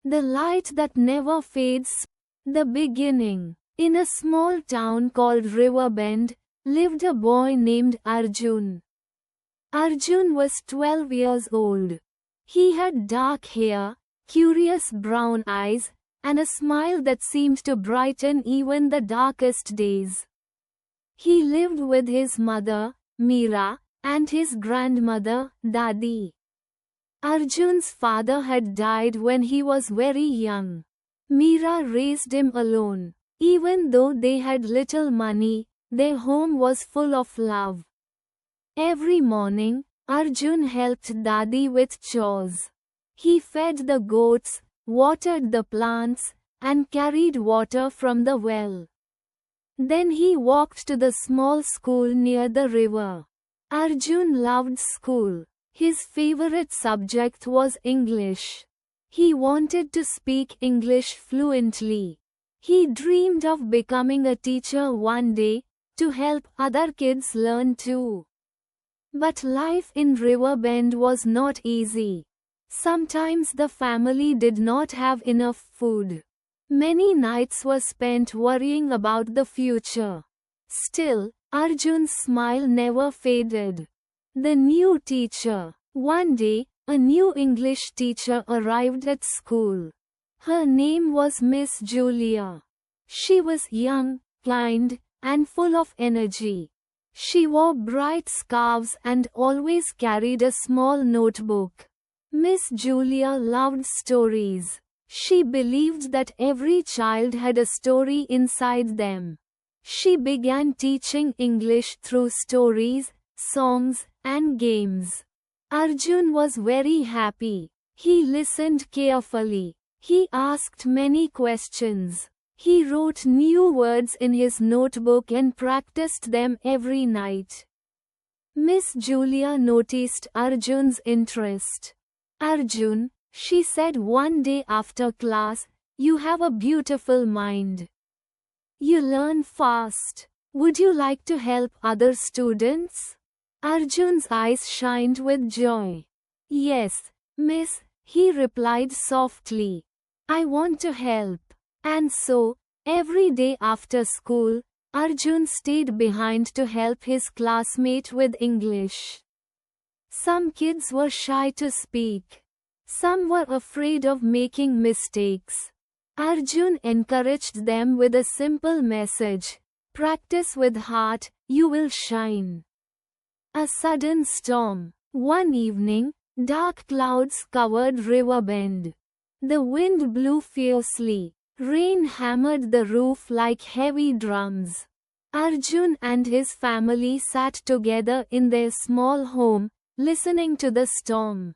The light that never fades. The beginning. In a small town called Riverbend, lived a boy named Arjun. Arjun was 12 years old. He had dark hair, curious brown eyes, and a smile that seemed to brighten even the darkest days. He lived with his mother, Meera, and his grandmother, Dadi. Arjun's father had died when he was very young. Meera raised him alone. Even though they had little money, their home was full of love. Every morning, Arjun helped Dadi with chores. He fed the goats, watered the plants, and carried water from the well. Then he walked to the small school near the river. Arjun loved school. His favorite subject was English. He wanted to speak English fluently. He dreamed of becoming a teacher one day, to help other kids learn too. But life in Riverbend was not easy. Sometimes the family did not have enough food. Many nights were spent worrying about the future. Still, Arjun's smile never faded. The new teacher. One day, a new English teacher arrived at school. Her name was Miss Julia. She was young, kind, and full of energy. She wore bright scarves and always carried a small notebook. Miss Julia loved stories. She believed that every child had a story inside them. She began teaching English through stories, songs, and games. Arjun was very happy. He listened carefully. He asked many questions. He wrote new words in his notebook and practiced them every night. Miss Julia noticed Arjun's interest. "Arjun," she said one day after class, "you have a beautiful mind. You learn fast. Would you like to help other students?" Arjun's eyes shined with joy. "Yes, miss," he replied softly. "I want to help." And so, every day after school, Arjun stayed behind to help his classmate with English. Some kids were shy to speak. Some were afraid of making mistakes. Arjun encouraged them with a simple message: "Practice with heart, you will shine." A sudden storm. One evening, dark clouds covered Riverbend. The wind blew fiercely. Rain hammered the roof like heavy drums. Arjun and his family sat together in their small home, listening to the storm.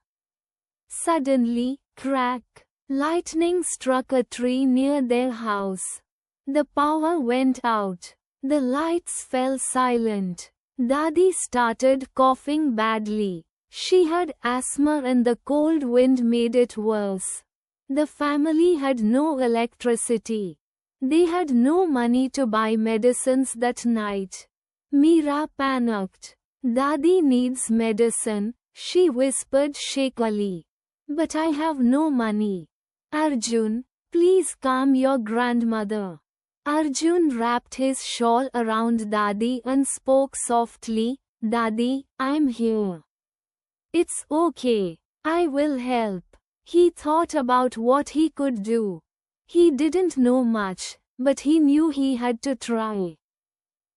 Suddenly, crack! Lightning struck a tree near their house. The power went out. The lights fell silent. Dadi started coughing badly. She had asthma and the cold wind made it worse. The family had no electricity. They had no money to buy medicines that night. Meera panicked. "Dadi needs medicine," she whispered shakily. "But I have no money." "Arjun, please calm your grandmother." Arjun wrapped his shawl around Dadi and spoke softly, "Dadi, I'm here. It's okay. I will help." He thought about what he could do. He didn't know much, but he knew he had to try.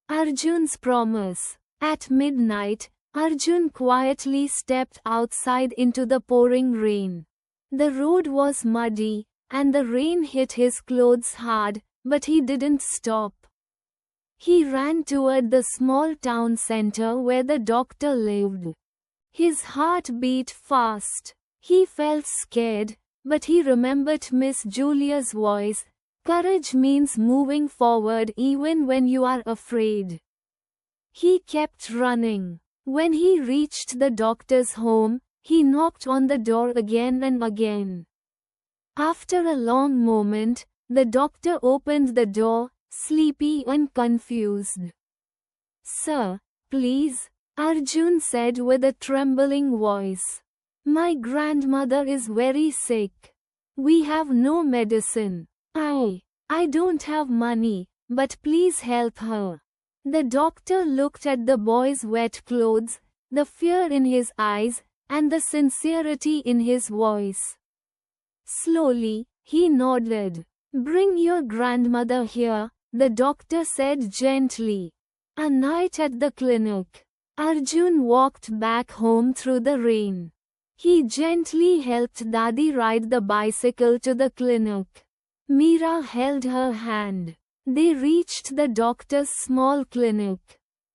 Arjun's promise. At midnight, Arjun quietly stepped outside into the pouring rain. The road was muddy, and the rain hit his clothes hard, but he didn't stop. He ran toward the small town center where the doctor lived. His heart beat fast. He felt scared, but he remembered Miss Julia's voice: "Courage means moving forward even when you are afraid." He kept running. When he reached the doctor's home, he knocked on the door again and again. After a long moment, the doctor opened the door, sleepy and confused. "Sir, please," Arjun said with a trembling voice. "My grandmother is very sick." We have no medicine. I don't have money, but please help her. The doctor looked at the boy's wet clothes, the fear in his eyes, and the sincerity in his voice. Slowly, he nodded. Bring your grandmother here, the doctor said gently. A night at the clinic. Arjun walked back home through the rain. He gently helped Dadi ride the bicycle to the clinic. Meera held her hand. They reached the doctor's small clinic.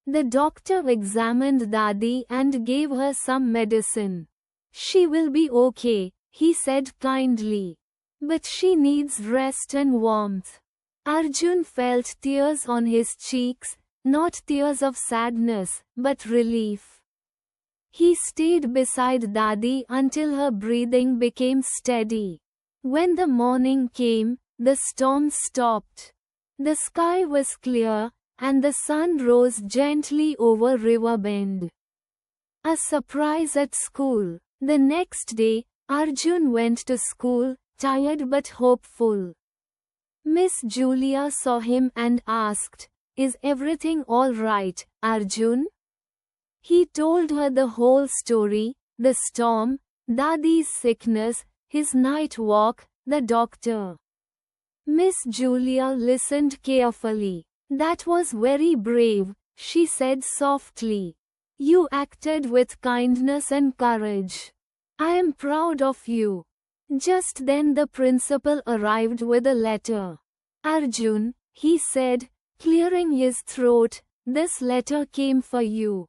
The doctor examined Dadi and gave her some medicine. She will be okay, he said kindly. But she needs rest and warmth. Arjun felt tears on his cheeks, not tears of sadness, but relief. He stayed beside Dadi until her breathing became steady. When the morning came, the storm stopped. The sky was clear, and the sun rose gently over Riverbend. A surprise at school. The next day, Arjun went to school, tired but hopeful. Miss Julia saw him and asked, "Is everything all right, Arjun?" He told her the whole story, the storm, Dadi's sickness, his night walk, the doctor. Miss Julia listened carefully. "That was very brave," she said softly. "You acted with kindness and courage. I am proud of you." Just then the principal arrived with a letter. "Arjun," he said, clearing his throat, "this letter came for you."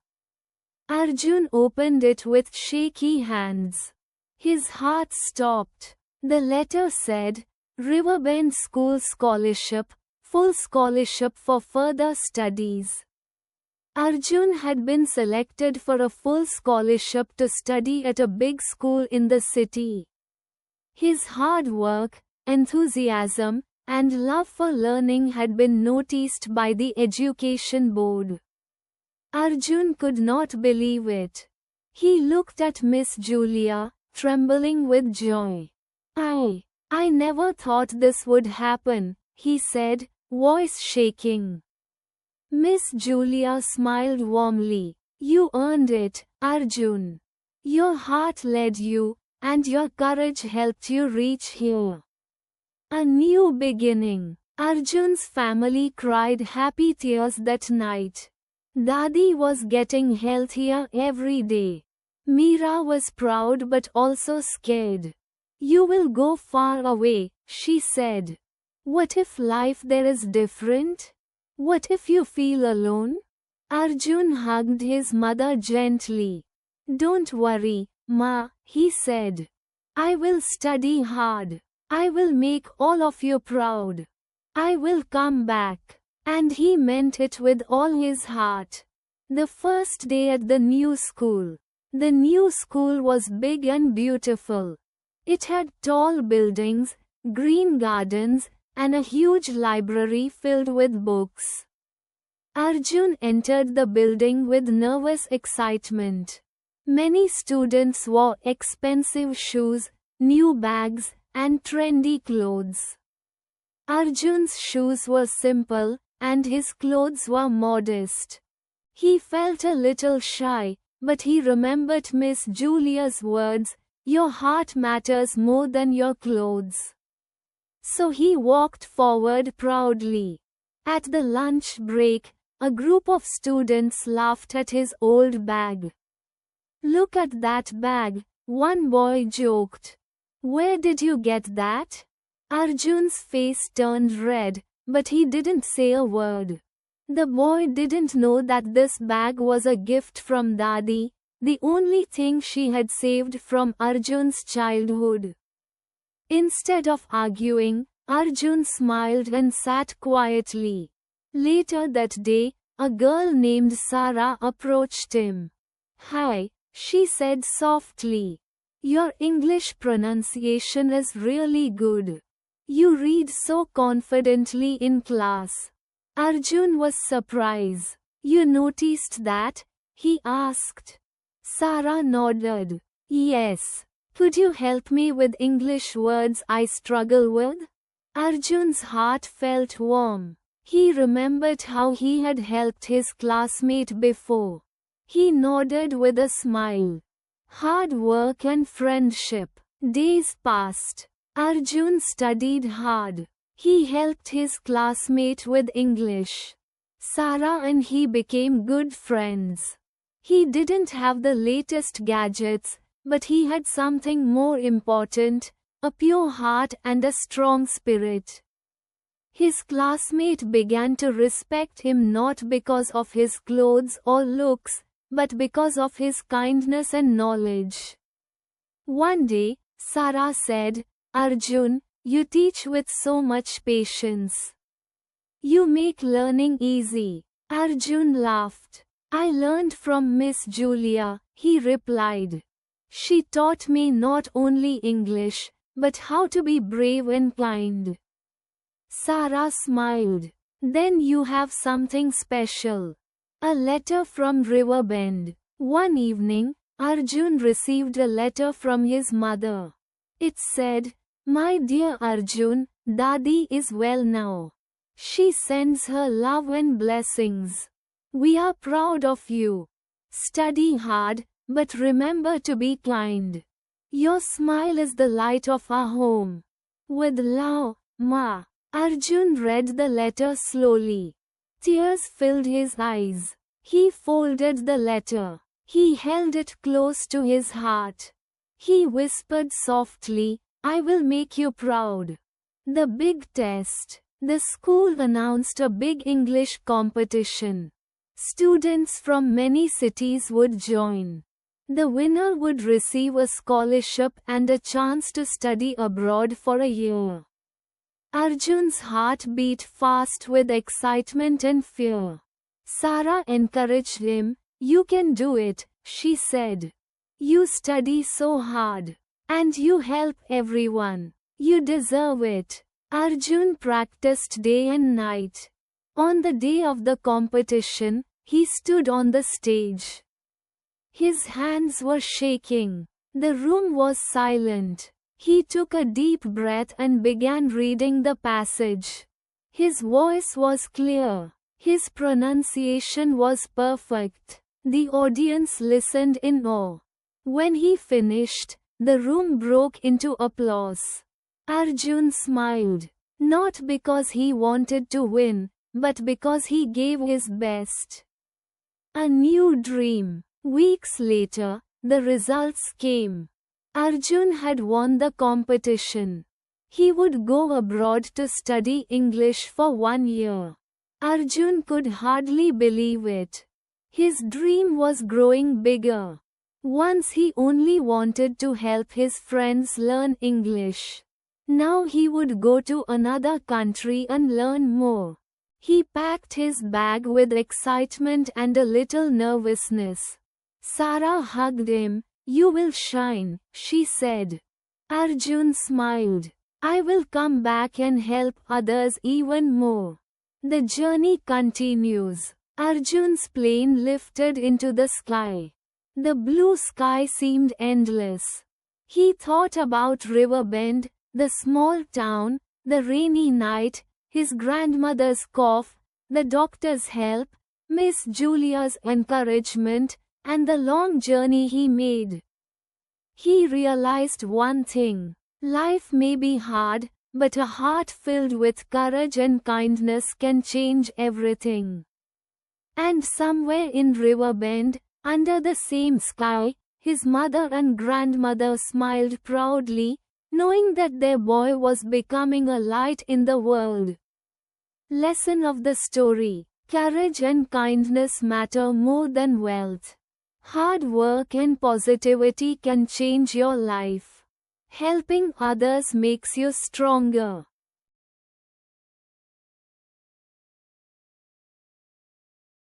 Arjun opened it with shaky hands. His heart stopped. The letter said, "Riverbend School Scholarship, full scholarship for further studies." Arjun had been selected for a full scholarship to study at a big school in the city. His hard work, enthusiasm, and love for learning had been noticed by the education board. Arjun could not believe it. He looked at Miss Julia, trembling with joy. I never thought this would happen," he said, voice shaking. Miss Julia smiled warmly. "You earned it, Arjun. Your heart led you, and your courage helped you reach here." A new beginning. Arjun's family cried happy tears that night. Dadi was getting healthier every day. Meera was proud but also scared. "You will go far away," she said. "What if life there is different? What if you feel alone?" Arjun hugged his mother gently. "Don't worry, Ma," he said. "I will study hard. I will make all of you proud. I will come back." And he meant it with all his heart. The first day at the new school. The new school was big and beautiful. It had tall buildings, green gardens, and a huge library filled with books. Arjun entered the building with nervous excitement. Many students wore expensive shoes, new bags, and trendy clothes. Arjun's shoes were simple, and his clothes were modest. He felt a little shy, but he remembered Miss Julia's words, "Your heart matters more than your clothes." So he walked forward proudly. At the lunch break, a group of students laughed at his old bag. "Look at that bag," one boy joked. "Where did you get that?" Arjun's face turned red, but he didn't say a word. The boy didn't know that this bag was a gift from Dadi, the only thing she had saved from Arjun's childhood. Instead of arguing, Arjun smiled and sat quietly. Later that day, a girl named Sarah approached him. "Hi," she said softly. "Your English pronunciation is really good. You read so confidently in class." Arjun was surprised. "You noticed that?" he asked. Sarah nodded. "Yes. Could you help me with English words I struggle with? Arjun's heart felt warm. He remembered how he had helped his classmate before. He nodded with a smile. Hard work and friendship. Days passed. Arjun studied hard. He helped his classmate with English. Sarah and he became good friends. He didn't have the latest gadgets, but he had something more important, a pure heart and a strong spirit. His classmate began to respect him not because of his clothes or looks, but because of his kindness and knowledge. One day, Sarah said, "Arjun, you teach with so much patience. You make learning easy." Arjun laughed. "I learned from Miss Julia," he replied. "She taught me not only English, but how to be brave and kind." Sarah smiled. "Then you have something special." A letter from Riverbend. One evening, Arjun received a letter from his mother. It said, "My dear Arjun, Dadi is well now. She sends her love and blessings. We are proud of you. Study hard, but remember to be kind. Your smile is the light of our home. With love, Ma." Arjun read the letter slowly. Tears filled his eyes. He folded the letter. He held it close to his heart. He whispered softly, "I will make you proud." The big test. The school announced a big English competition. Students from many cities would join. The winner would receive a scholarship and a chance to study abroad for a year. Arjun's heart beat fast with excitement and fear. Sarah encouraged him. "You can do it," she said. "You study so hard. And you help everyone. You deserve it." Arjun practiced day and night. On the day of the competition, he stood on the stage. His hands were shaking. The room was silent. He took a deep breath and began reading the passage. His voice was clear. His pronunciation was perfect. The audience listened in awe. When he finished, the room broke into applause. Arjun smiled. Not because he wanted to win, but because he gave his best. A new dream. Weeks later, the results came. Arjun had won the competition. He would go abroad to study English for 1 year. Arjun could hardly believe it. His dream was growing bigger. Once he only wanted to help his friends learn English. Now he would go to another country and learn more. He packed his bag with excitement and a little nervousness. Sarah hugged him. "You will shine," she said. Arjun smiled. "I will come back and help others even more." The journey continues. Arjun's plane lifted into the sky. The blue sky seemed endless. He thought about Riverbend, the small town, the rainy night, his grandmother's cough, the doctor's help, Miss Julia's encouragement, and the long journey he made. He realized one thing. Life may be hard, but a heart filled with courage and kindness can change everything. And somewhere in Riverbend, under the same sky, his mother and grandmother smiled proudly, knowing that their boy was becoming a light in the world. Lesson of the story. Courage and kindness matter more than wealth. Hard work and positivity can change your life. Helping others makes you stronger.